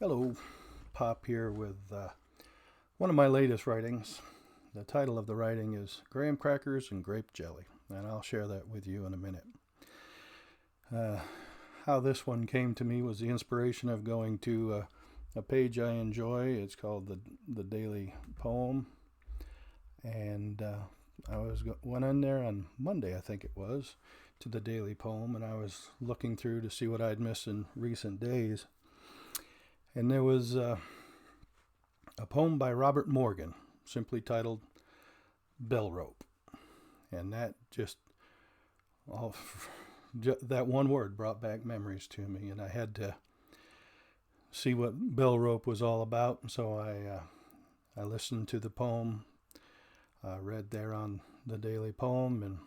Hello, Pop here with one of my latest writings. The title of the writing is Graham Crackers and Grape Jelly, and I'll share that with you in a minute. How this one came to me was the inspiration of going to a page I enjoy. It's called the Daily Poem, and went in there on Monday, I think it was, to the Daily Poem, and I was looking through to see what I'd missed in recent days. And there was a poem by Robert Morgan, simply titled Bell Rope. And that that one word brought back memories to me. And I had to see what bell rope was all about. So I listened to the poem, read there on the Daily Poem, and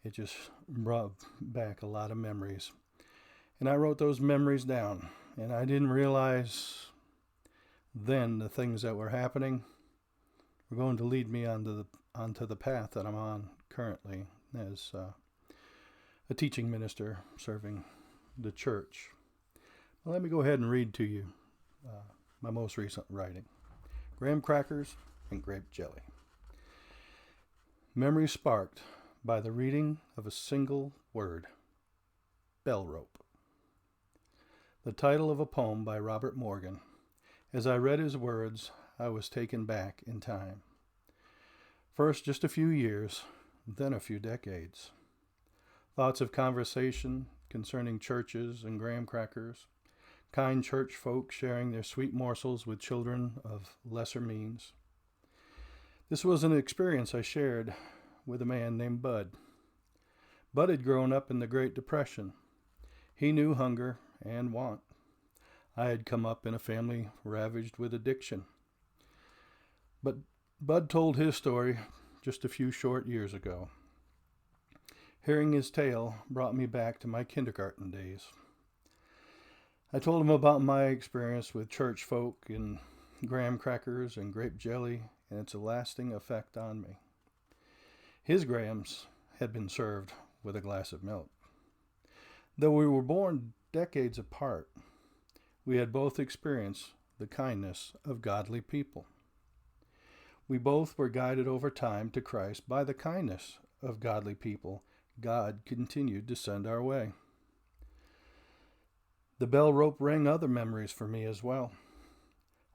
it just brought back a lot of memories. And I wrote those memories down. And I didn't realize then the things that were happening were going to lead me onto the path that I'm on currently as a teaching minister serving the church. Well, let me go ahead and read to you my most recent writing. Graham Crackers and Grape Jelly. Memory sparked by the reading of a single word. Bell rope. The title of a poem by Robert Morgan. As I read his words, I was taken back in time. First just a few years, then a few decades. Thoughts of conversation concerning churches and graham crackers, kind church folk sharing their sweet morsels with children of lesser means. This was an experience I shared with a man named Bud. Bud had grown up in the Great Depression. He knew hunger and want. I had come up in a family ravaged with addiction. But Bud told his story just a few short years ago. Hearing his tale brought me back to my kindergarten days. I told him about my experience with church folk and graham crackers and grape jelly and its lasting effect on me. His grahams had been served with a glass of milk. Though we were born decades apart, we had both experienced the kindness of godly people. We both were guided over time to Christ by the kindness of godly people God continued to send our way. The bell rope rang other memories for me as well.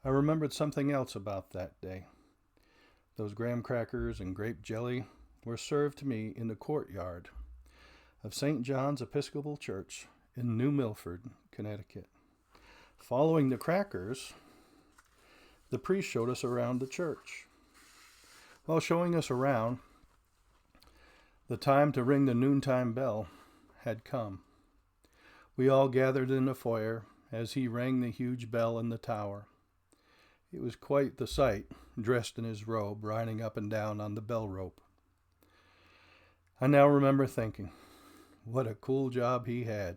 I remembered something else about that day. Those graham crackers and grape jelly were served to me in the courtyard of St. John's Episcopal Church in New Milford, Connecticut. Following the crackers, the priest showed us around the church. While showing us around, the time to ring the noontime bell had come. We all gathered in the foyer as he rang the huge bell in the tower. It was quite the sight, dressed in his robe, riding up and down on the bell rope. I now remember thinking, what a cool job he had.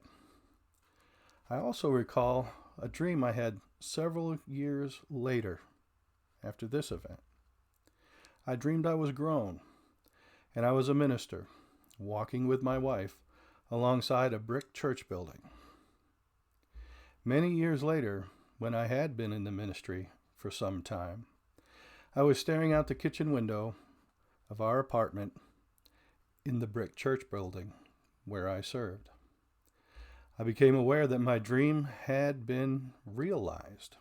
I also recall a dream I had several years later after this event. I dreamed I was grown, and I was a minister, walking with my wife alongside a brick church building. Many years later, when I had been in the ministry for some time, I was staring out the kitchen window of our apartment in the brick church building where I served. I became aware that my dream had been realized.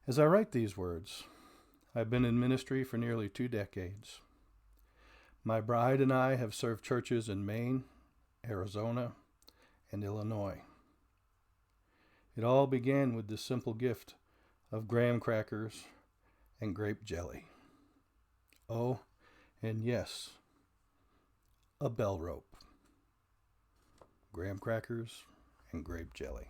As I write these words, I've been in ministry for nearly 2 decades. My bride and I have served churches in Maine, Arizona, and Illinois. It all began with the simple gift of graham crackers and grape jelly. Oh, and yes, a bell rope. Graham crackers and grape jelly.